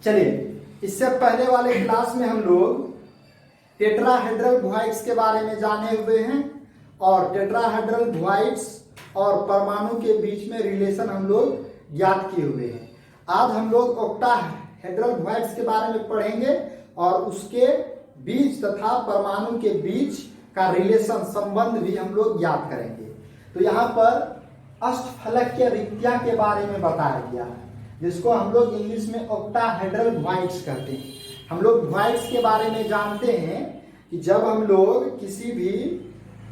चलिए, इससे पहले वाले क्लास में हम लोग टेट्राहेड्रल वॉइड्स के बारे में जाने हुए हैं और टेट्राहेड्रल वॉइड्स और परमाणु के बीच में रिलेशन हम लोग ज्ञात किए हुए हैं। आज हम लोग ऑक्टाहेड्रल वॉइड्स के बारे में पढ़ेंगे और उसके बीच तथा परमाणु के बीच का रिलेशन संबंध भी हम लोग ज्ञात करेंगे। तो यहाँ पर अष्टफलकीय रिक्तियां के बारे में बताया गया है, जिसको हम लोग इंग्लिश में ऑक्टाहेड्रल वॉइड्स कहते हैं। हम लोग वॉइड्स के बारे में जानते हैं कि जब हम लोग किसी भी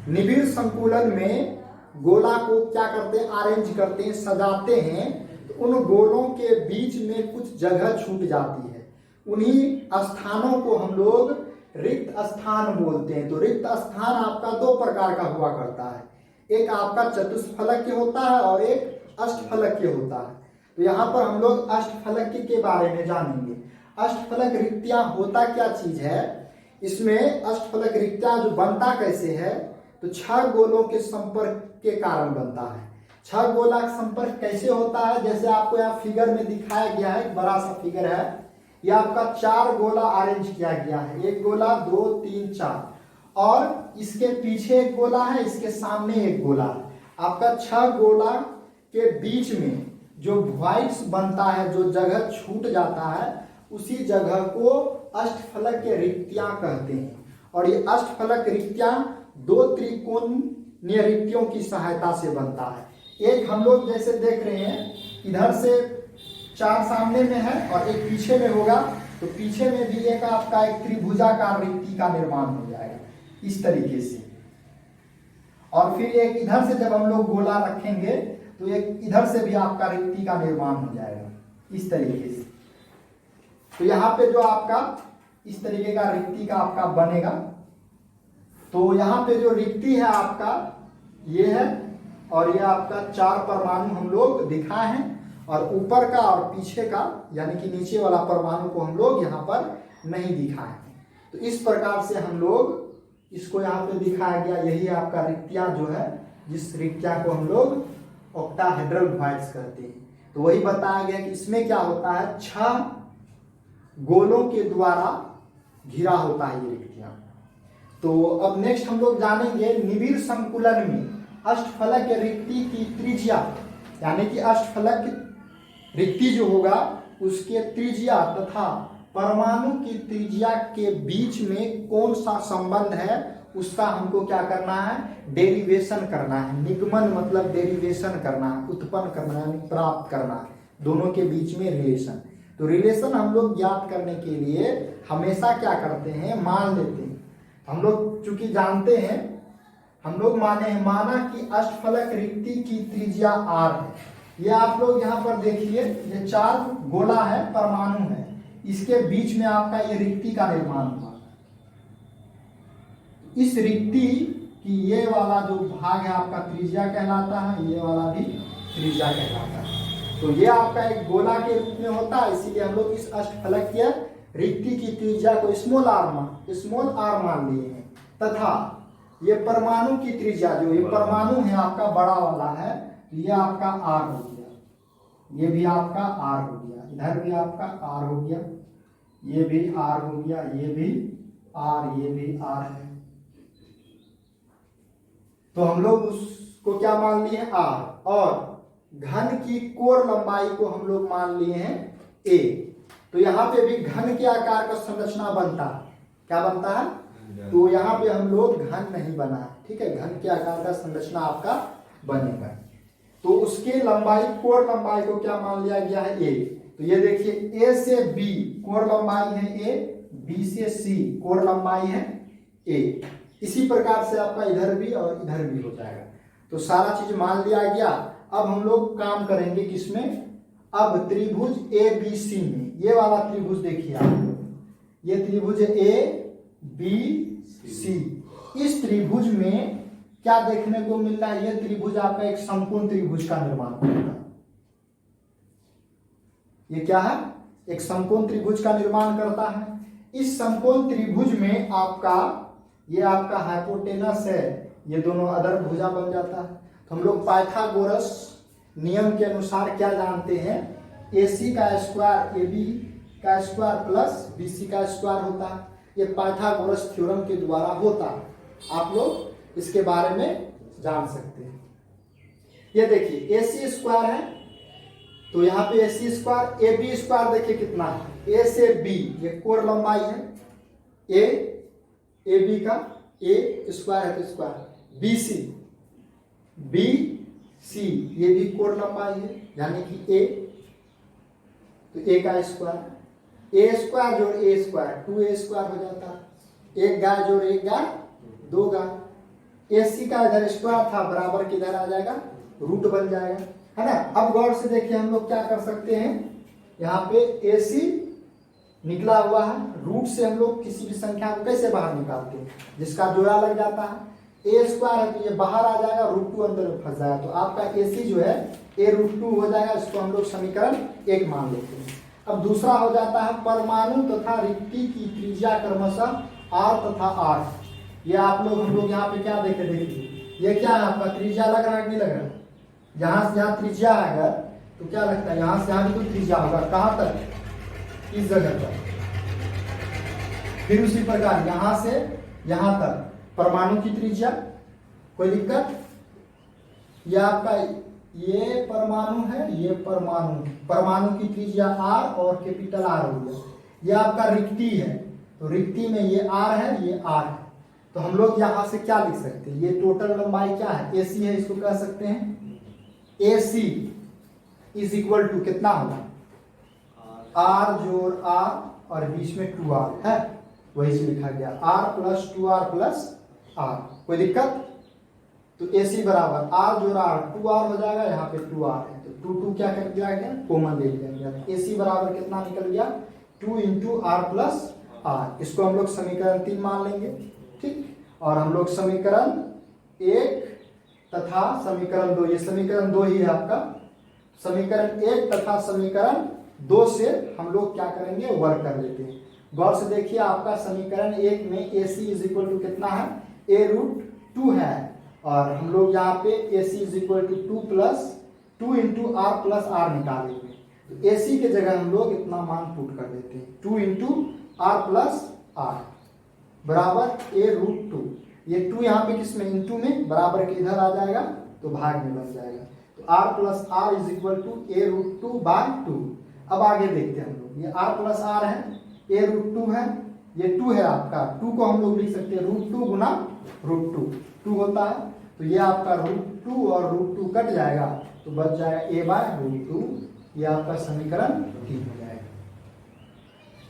निबिड़ संकुलन में गोला को क्या करते हैं, अरेंज करते हैं, सजाते हैं, तो उन गोलों के बीच में कुछ जगह छूट जाती है। उन्हीं स्थानों को हम लोग रिक्त स्थान बोलते हैं। तो रिक्त स्थान आपका दो प्रकार का हुआ करता है, एक आपका चतुष्फलकीय होता है और एक अष्टफलकीय होता है। तो यहाँ पर हम लोग अष्टफलकीय के बारे में जानेंगे। अष्टफलक रिक्तियां होता क्या चीज है, इसमें अष्टफलक रिक्तियां जो बनता कैसे है, तो 6 गोलों के संपर्क के कारण बनता है। 6 गोला का संपर्क कैसे होता है, जैसे आपको यहाँ फिगर में दिखाया गया है, एक बड़ा सा फिगर है, यह आपका 4 गोला अरेंज किया गया है, 1 गोला 2 3 4 और इसके पीछे एक गोला है, इसके सामने एक गोला है। आपका 6 गोला के बीच में जो वॉइड्स बनता है, जो जगह छूट जाता है, उसी जगह को अष्टफलकीय रिक्तियां कहते हैं। और ये अष्टफलक रिक्तियां 2 त्रिकोणीय रिक्तियों की सहायता से बनता है। एक हम लोग जैसे देख रहे हैं, इधर से 4 सामने में है और एक पीछे में होगा, तो पीछे में भी एक आपका एक त्रिभुजाकार रिक्ति का निर्माण हो जाएगा इस तरीके से। और फिर एक इधर से जब हम लोग गोला रखेंगे तो एक इधर से भी आपका रिक्ति का निर्माण हो जाएगा इस तरीके से। तो यहाँ पे जो आपका इस तरीके का रिक्ति का आपका बनेगा, तो यहाँ पे जो रिक्ति है आपका ये है और ये आपका 4 परमाणु हम लोग दिखाए हैं, और ऊपर का और पीछे का यानी कि नीचे वाला परमाणु को हम लोग यहाँ पर नहीं दिखाए हैं। तो इस प्रकार से हम लोग इसको यहाँ पे दिखाया गया। यही आपका रिक्तियां जो है, जिस रिक्तियां को हम लोग ऑक्टाहेड्रल वॉइड्स कहते हैं। तो वही बताया गया कि इसमें क्या होता है, 6 गोलों के द्वारा घिरा होता है ये रिक्तियां। तो अब नेक्स्ट हम लोग जानेंगे निबिड़ संकुलन में अष्टफलक रिक्ति की त्रिज्या, यानी कि अष्टफलक रिक्ति जो होगा उसके त्रिज्या तथा परमाणु की त्रिज्या के बीच में कौन सा संबंध है, उसका हमको क्या करना है, डेरिवेशन करना है। निगमन मतलब डेरिवेशन करना है, उत्पन्न करना है, प्राप्त करना है, दोनों के बीच में रिलेशन। तो रिलेशन हम लोग ज्ञात करने के लिए हमेशा क्या करते हैं, मान लेते हैं। हम लोग चूंकि जानते हैं, हम लोग माना कि अष्टफलक रिक्ति की त्रिज्या r है। ये आप लोग यहाँ पर देखिए, ये 4 गोला है, परमाणु है, इसके बीच में आपका ये रिक्ति का निर्माण हुआ। इस रिक्ति की ये वाला जो भाग है आपका त्रिज्या कहलाता है, ये वाला भी त्रिज्या कहलाता है। तो ये आपका एक गोला के रूप में होता है, इसीलिए हम लोग इस अष्टफलकीय रिक्ति की त्रिज्या को स्मॉल आर मान लिए हैं। तथा ये परमाणु की त्रिज्या, जो ये परमाणु है आपका बड़ा वाला है, ये आपका r हो गया, ये भी आपका r हो गया, इधर भी आपका r हो गया, ये भी r हो गया, ये भी r, ये भी r है। तो हम लोग उसको क्या मान लिए, r, और घन की कोर लंबाई को हम लोग मान लिए हैं a। तो यहाँ पे भी घन के आकार का संरचना बनता है, क्या बनता है, तो यहाँ पे हम लोग घन नहीं बना है, ठीक है, घन के आकार का संरचना आपका बनेगा। तो उसके लंबाई, कोर लंबाई को क्या मान लिया गया है, a। तो ये देखिए, a से b कोर लंबाई है a, b से c कोर लंबाई है a। इसी प्रकार से आपका इधर भी और इधर भी हो जाएगा। तो सारा चीज मान लिया गया। अब हम लोग काम करेंगे किसमें, अब त्रिभुज ABC में। ये वाला त्रिभुज देखिए आप, ये त्रिभुज ABC। इस त्रिभुज में क्या देखने को मिल रहा है, ये त्रिभुज आपका एक समकोण त्रिभुज का निर्माण करेगा। ये क्या है, एक समकोण त्रिभुज का निर्माण करता है। इस समकोण त्रिभुज में आपका ये आपका हाइपोटेनस है, ये दोनों अधर भुजा बन जाता है। तो हम लोग पाइथागोरस नियम के अनुसार क्या जानते हैं, AC का स्क्वायर AB का स्क्वायर प्लस BC का स्क्वायर होता है। ये पाइथागोरस थ्योरम के द्वारा होता है, आप लोग इसके बारे में जान सकते हैं। ये देखिए AC स्क्वायर है, तो यहाँ पे AC स्क्वायर, AB स्क्वायर देखिए कितना है, A से B ये कोण लंबाई है, AB का A स्क्वायर है तो स्क्वायर, BC ये भी कोण लंबाई है यानी कि A, तो A का स्क्वायर, A स्क्वायर जोड़ A स्क्वायर 2A स्क्वायर हो जाता है, एक गाय जोड़ एक गाय 2 गाय। AC का इधर स्क्वायर था बराबर किधर आ जाएगा, रूट बन जाएगा, है ना। अब गौर से देखिए हम लोग क्या कर सकते हैं, यहाँ पे AC निकला हुआ है, रूट से हम लोग किसी भी संख्या को कैसे बाहर निकालते हैं, जिसका जोड़ा लग जाता है। A स्क्वायर है तो ये बाहर आ जाएगा, √2 अंदर में फंस जाएगा, तो आपका AC जो है A√2 हो जाएगा। इसको हम लोग समीकरण 1 मान लेते हैं। अब दूसरा हो जाता है परमाणु तथा रिक्ति की त्रिज्या क्रमशः R तथा R। ये आप लोग हम लोग यहाँ पे क्या देखे, देखिए ये क्या है आपका त्रिज्या लग रहा है कि नहीं लग रहा है, यहाँ से यहाँ त्रिज्या है अगर तो क्या लगता है यहाँ से यहाँ भी कोई त्रिज्या होगा, कहाँ तक, इस जगह पर। फिर उसी प्रकार यहाँ से यहाँ तक परमाणु की त्रिज्या, कोई दिक्कत, ये आपका ये परमाणु है, ये परमाणु की त्रिज्या R और कैपिटल R हो गया। ये आपका रिक्ति है, तो रिक्ति में ये R है, ये R है, तो हम लोग यहाँ से क्या लिख सकते हैं, ये टोटल लंबाई क्या है AC है, इसको कह सकते हैं AC इज इक्वल टू कितना होगा, R जोड़ R और बीच में 2R है, वही से लिखा गया R plus 2R plus R। कोई दिक्कत, तो AC बराबर R जोड़ R 2R हो जाएगा, यहाँ पे 2R है तो 2 क्या कर दिया गया, कॉमन ले लिया गया, AC बराबर कितना निकल गया 2 इंटू R प्लस R। इसको हम लोग समीकरण 3 मान लेंगे, ठीक। और हम लोग समीकरण 1 तथा समीकरण 2, ये समीकरण 2 ही है आपका, समीकरण 1 तथा समीकरण 2 से हम लोग क्या करेंगे, वर्क कर लेते हैं। गौर से देखिए आपका समीकरण 1 में AC इज इक्वल टू कितना है, A√2 है, और हम लोग यहाँ पे AC is equal to 2 plus 2 into R plus R निकालेंगे, तो AC के जगह हम लोग इतना मान पुट कर देते हैं 2 इंटू R प्लस R बराबर A√2। ये 2 यहाँ पे किसमें, इंटू में, बराबर के इधर आ जाएगा तो भाग में बन जाएगा, तो R plus R is equal to A√2/2। अब आगे देखते हैं हम लोग, ये R प्लस R है, A√2 है, ये 2 है आपका, 2 को हम लोग लिख सकते हैं √2 गुना √2, 2 होता है, तो ये आपका √2 और √2 कट जाएगा तो बच जाएगा A/√2। ये आपका समीकरण 3 हो जाएगा।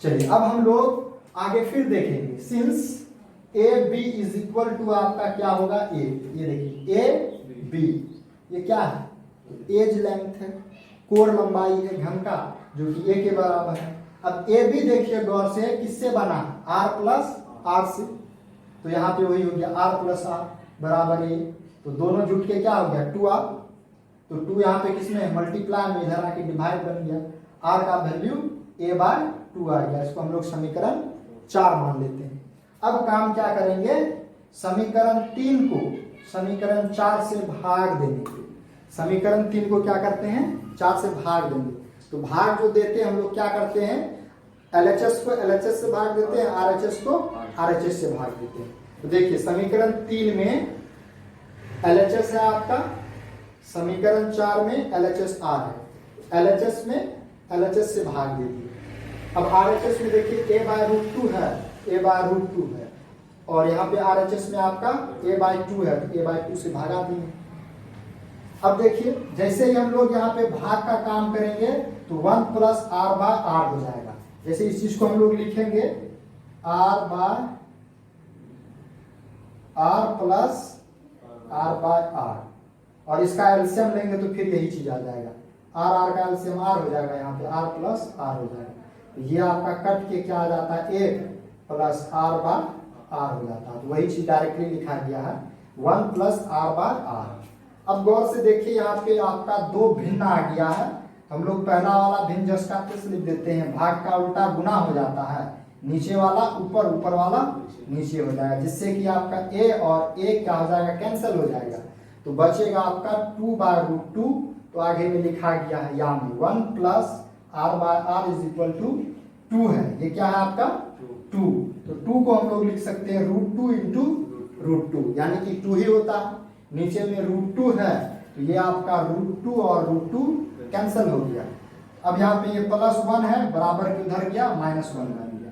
चलिए अब हम लोग आगे फिर देखेंगे, since AB is equal to आपका क्या होगा A, ये देखिए AB ये क्या है, एज लेंथ है, कोण लंबाई है घन का जो कि A के बराबर है। अब AB देखिए गौर से किससे बना, R प्लस R से, तो यहाँ पे वही हो गया R प्लस R बराबर A, तो दोनों जुट के क्या हो गया 2R, तो 2 यहाँ पे किसमें मल्टीप्लाई में, इधर आके डिवाइड बन गया, R का वैल्यू A/2 आ गया। इसको हम लोग समीकरण 4 मान लेते हैं। अब काम क्या करेंगे, समीकरण 3 को समीकरण 4 से भाग देंगे, समीकरण 3 को क्या करते हैं 4 से भाग देंगे, तो भाग जो देते हैं हम लोग क्या करते हैं, LHS को LHS से भाग देते हैं, RHS को RHS से भाग देते हैं। तो देखिए समीकरण 3 में LHS है आपका, समीकरण 4 में LHS R है, LHS में LHS से भाग दे दिए। अब RHS में देखिए A/√2 है, A/√2 है, और यहाँ पे RHS में आपका A/2 है, तो A/2 से भागा दिए। अब देखिए जैसे ही हम लोग यहाँ पे भाग का काम करेंगे तो 1 प्लस R/R हो जाएगा। जैसे इस चीज को हम लोग लिखेंगे R/R प्लस R/R, और इसका एलसीएम लेंगे तो फिर यही चीज आ जाएगा, R का एलसीएम R हो जाएगा, यहाँ पे R प्लस R हो जाएगा, तो ये आपका कट के क्या आ जाता है 1 प्लस R/R हो जाता है, तो वही चीज डायरेक्टली लिखा गया है 1 प्लस R/R। अब गौर से देखिए यहाँ पे आपका 2 भिन्न आ गया है, हम लोग पहला वाला भिन्न जस का किस लिख देते हैं, भाग का उल्टा गुना हो जाता है, नीचे वाला ऊपर, ऊपर वाला नीचे हो जाएगा, जिससे कि आपका A और A क्या हो जाएगा, कैंसिल हो जाएगा, तो बचेगा आपका 2/√2। तो आगे में लिखा गया है यहाँ में 1 plus R/R is equal to 2 है, ये क्या है आपका 2, तो 2 को हम लोग लिख सकते हैं √2 इंटू √2, यानी कि 2 ही होता है। नीचे में √2 है तो ये आपका √2 और √2 कैंसिल हो गया। अब यहाँ पे ये +1 है, बराबर के उधर गया -1 बन गया,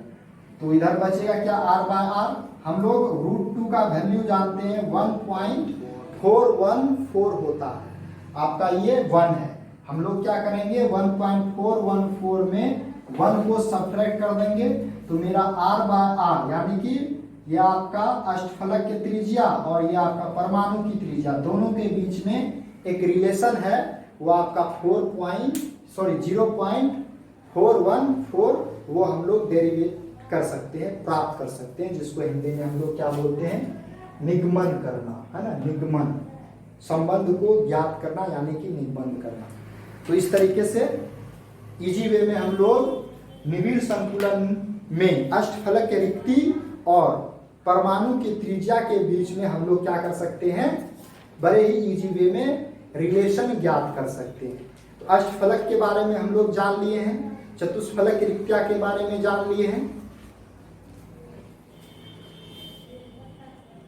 तो इधर बचेगा क्या r/r। हम लोग √2 का वैल्यू जानते हैं 1.414 होता है, आपका ये 1 है। हम लोग क्या करेंगे 1.414 में 1 को सब्ट्रैक्ट कर देंगे, तो मेरा r/r यानी कि ये आपका अष्टफलक की त्रिज्या और ये आपका परमाणु की त्रिज्या, दोनों के बीच में एक रिलेशन है, वो आपका 0.414 वो हम लोग डेरिवेट कर सकते हैं, प्राप्त कर सकते हैं, जिसको हिंदी में हम लोग क्या बोलते हैं, निगमन करना, है ना, निगमन, संबंध को ज्ञात करना यानी कि निगमन करना। तो इस तरीके से इजी वे में हम लोग निबिड़ संतुलन में अष्टफलक की रिक्ति और परमाणु की त्रिज्या के बीच में हम लोग क्या कर सकते हैं, बड़े ही इजी वे में रिलेशन ज्ञात कर सकते हैं। तो अष्टफलक के बारे में हम लोग जान लिए हैं, चतुष्फलक की रिक्तिया के बारे में जान लिए हैं,